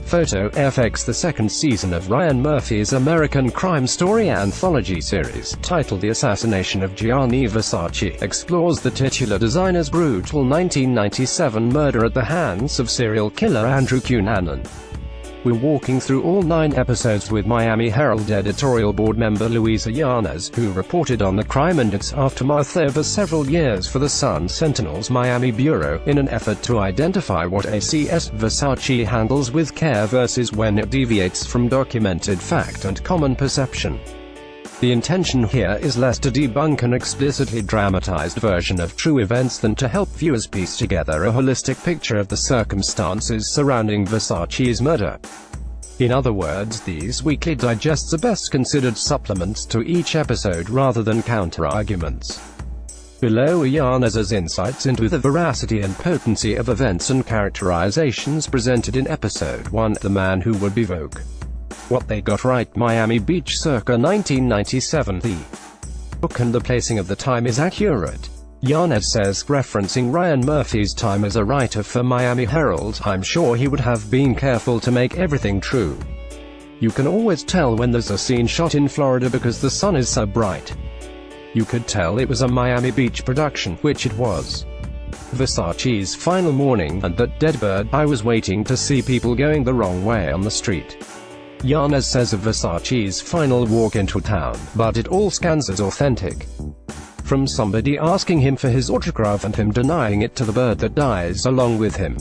Photo FX. The second season of Ryan Murphy's American crime story anthology series, titled The Assassination of Gianni Versace, explores the titular designer's brutal 1997 murder at the hands of serial killer Andrew Cunanan. We're walking through all 9 episodes with Miami Herald editorial board member Luisa Yanez, who reported on the crime and its aftermath over several years for the Sun-Sentinel's Miami bureau, in an effort to identify what ACS Versace handles with care versus when it deviates from documented fact and common perception. The intention here is less to debunk an explicitly dramatized version of true events than to help viewers piece together a holistic picture of the circumstances surrounding Versace's murder. In other words, these weekly digests are best considered supplements to each episode rather than counter-arguments. Below are Yanez's insights into the veracity and potency of events and characterizations presented in Episode 1, The Man Who Would Be Vogue. What They Got Right. Miami Beach circa 1997. The book and the placing of the time is accurate. Yanez says, referencing Ryan Murphy's time as a writer for Miami Herald, "I'm sure he would have been careful to make everything true. You can always tell when there's a scene shot in Florida because the sun is so bright. You could tell it was a Miami Beach production, which it was. Versace's final morning, and that dead bird, I was waiting to see people going the wrong way on the street." Yanez says of Versace's final walk into town, "But it all scans as authentic. From somebody asking him for his autograph and him denying it to the bird that dies along with him.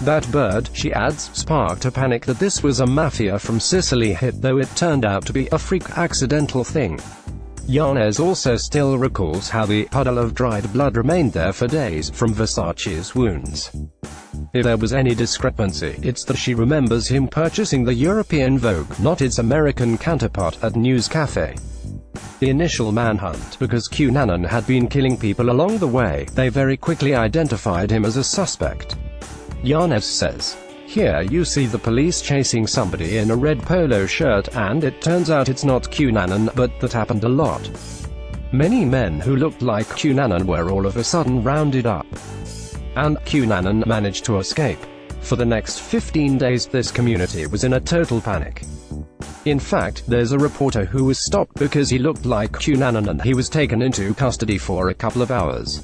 That bird," she adds, "sparked a panic that this was a mafia from Sicily hit, though it turned out to be a freak accidental thing." Yanez also still recalls how the puddle of dried blood remained there for days, from Versace's wounds. If there was any discrepancy, it's that she remembers him purchasing the European Vogue, not its American counterpart, at News Cafe. The initial manhunt, because Cunanan had been killing people along the way, they very quickly identified him as a suspect. Yanez says, "Here you see the police chasing somebody in a red polo shirt, and it turns out it's not Cunanan, but that happened a lot. Many men who looked like Cunanan were all of a sudden rounded up. And Cunanan managed to escape. For the next 15 days this community was in a total panic. In fact, there's a reporter who was stopped because he looked like Cunanan and he was taken into custody for a couple of hours."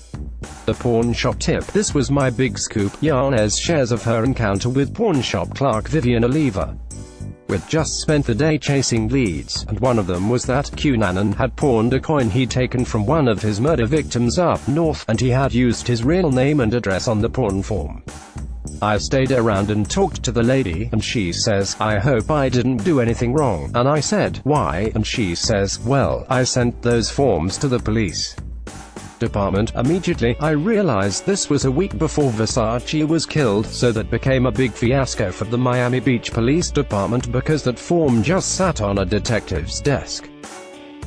The pawn shop tip. This was my big scoop. Yanez shares of her encounter with pawn shop clerk Vivian Oliva. "We'd just spent the day chasing leads, and one of them was that Cunanan had pawned a coin he'd taken from one of his murder victims up north, and he had used his real name and address on the pawn form. I stayed around and talked to the lady, and she says, 'I hope I didn't do anything wrong,' and I said, 'Why?' and she says, 'Well, I sent those forms to the police department. Immediately, I realized this was a week before Versace was killed, so that became a big fiasco for the Miami Beach Police Department because that form just sat on a detective's desk.'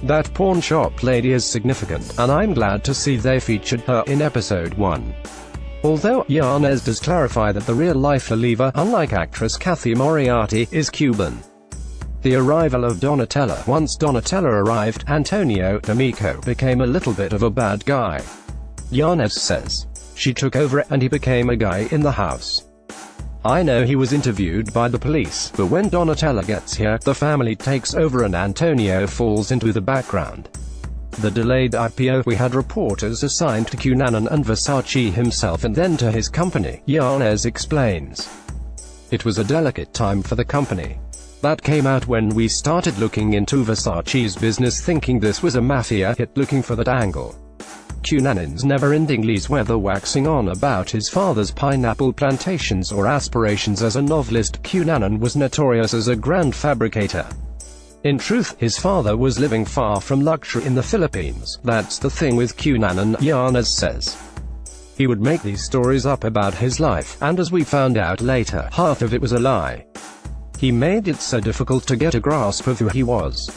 That pawn shop lady is significant, and I'm glad to see they featured her in Episode 1. Although, Yanez does clarify that the real-life Oliva, unlike actress Kathy Moriarty, is Cuban. The arrival of Donatella. Once Donatella arrived, Antonio D'Amico became a little bit of a bad guy. Yanez says, "She took over and he became a guy in the house. I know he was interviewed by the police, but when Donatella gets here, the family takes over and Antonio falls into the background. The delayed IPO, we had reporters assigned to Cunanan and Versace himself and then to his company," Yanez explains. "It was a delicate time for the company. That came out when we started looking into Versace's business, thinking this was a mafia hit, looking for that angle. Cunanan's never-ending weather waxing on about his father's pineapple plantations or aspirations as a novelist. Cunanan was notorious as a grand fabricator. In truth, his father was living far from luxury in the Philippines. That's the thing with Cunanan," Yanez says. "He would make these stories up about his life, and as we found out later, half of it was a lie. He made it so difficult to get a grasp of who he was.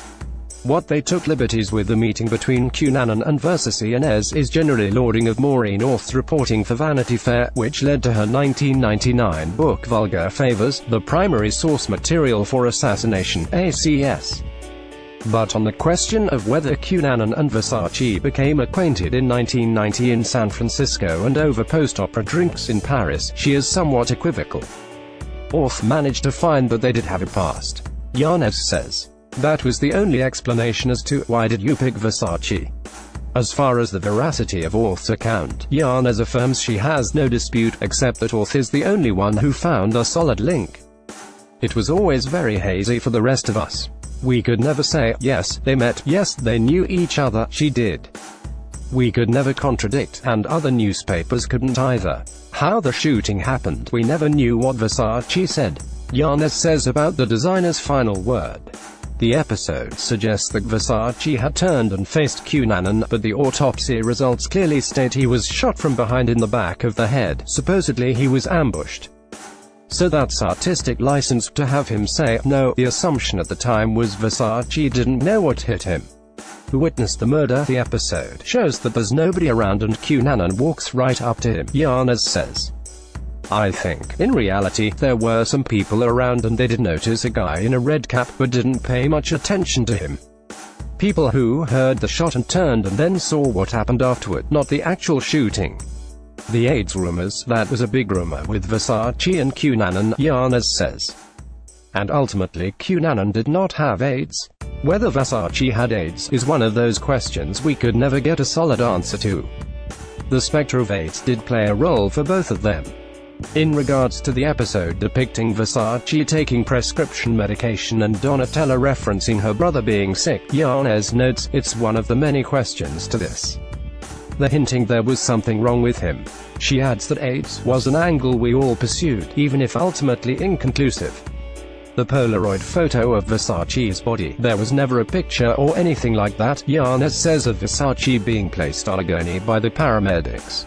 What they took liberties with the meeting between Cunanan and Versace. Yanez is generally lauding of Maureen Orth's reporting for Vanity Fair, which led to her 1999 book Vulgar Favors, the primary source material for Assassination, ACS. But on the question of whether Cunanan and Versace became acquainted in 1990 in San Francisco and over post-opera drinks in Paris, she is somewhat equivocal. Auth managed to find that they did have a past. Yanez says, "That was the only explanation as to why did you pick Versace." As far as the veracity of Auth's account, Yanez affirms she has no dispute, except that Auth is the only one who found a solid link. "It was always very hazy for the rest of us. We could never say, yes, they met, yes, they knew each other, she did. We could never contradict, and other newspapers couldn't either. How the shooting happened, we never knew what Versace said." Yanez says about the designer's final word. The episode suggests that Versace had turned and faced Cunanan, but the autopsy results clearly state he was shot from behind in the back of the head. Supposedly he was ambushed. So that's artistic license to have him say, no. The assumption at the time was Versace didn't know what hit him. Who witnessed the murder? The episode shows that there's nobody around and Cunanan walks right up to him, Yanez says. "I think, in reality, there were some people around and they did notice a guy in a red cap but didn't pay much attention to him. People who heard the shot and turned and then saw what happened afterward, not the actual shooting. The AIDS rumors, that was a big rumor with Versace and Cunanan," Yanez says. And ultimately Cunanan did not have AIDS. Whether Versace had AIDS is one of those questions we could never get a solid answer to. The specter of AIDS did play a role for both of them. In regards to the episode depicting Versace taking prescription medication and Donatella referencing her brother being sick, Yanez notes, "It's one of the many questions to this. They're hinting there was something wrong with him." She adds that AIDS was an angle we all pursued, even if ultimately inconclusive. The Polaroid photo of Versace's body, there was never a picture or anything like that, Yanez says, of Versace being placed on agony by the paramedics.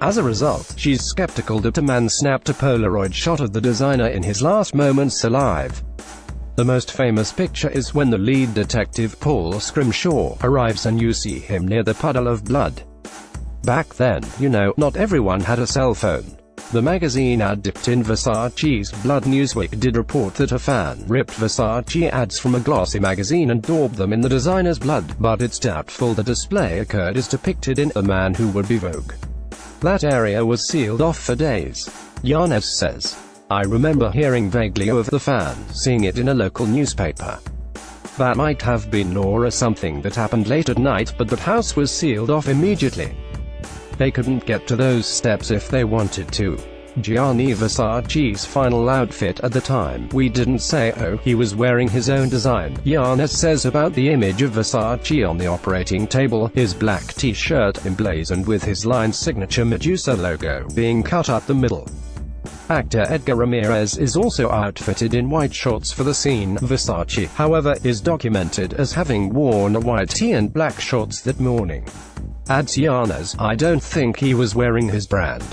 As a result, she's skeptical that a man snapped a Polaroid shot of the designer in his last moments alive. The most famous picture is when the lead detective, Paul Scrimshaw, arrives and you see him near the puddle of blood. Back then, you know, not everyone had a cell phone. The magazine ad dipped in Versace's blood. Newsweek did report that a fan ripped Versace ads from a glossy magazine and daubed them in the designer's blood, but it's doubtful the display occurred as depicted in A Man Who Would Be Vogue. That area was sealed off for days. Yanez says, "I remember hearing vaguely of the fan, seeing it in a local newspaper. That might have been law or something that happened late at night, but that house was sealed off immediately. They couldn't get to those steps if they wanted to." Gianni Versace's final outfit at the time, we didn't say, oh, he was wearing his own design. Yanez says about the image of Versace on the operating table, his black t-shirt, emblazoned with his line signature Medusa logo, being cut up the middle. Actor Edgar Ramirez is also outfitted in white shorts for the scene. Versace, however, is documented as having worn a white tee and black shorts that morning. Adds Yanez, "I don't think he was wearing his brand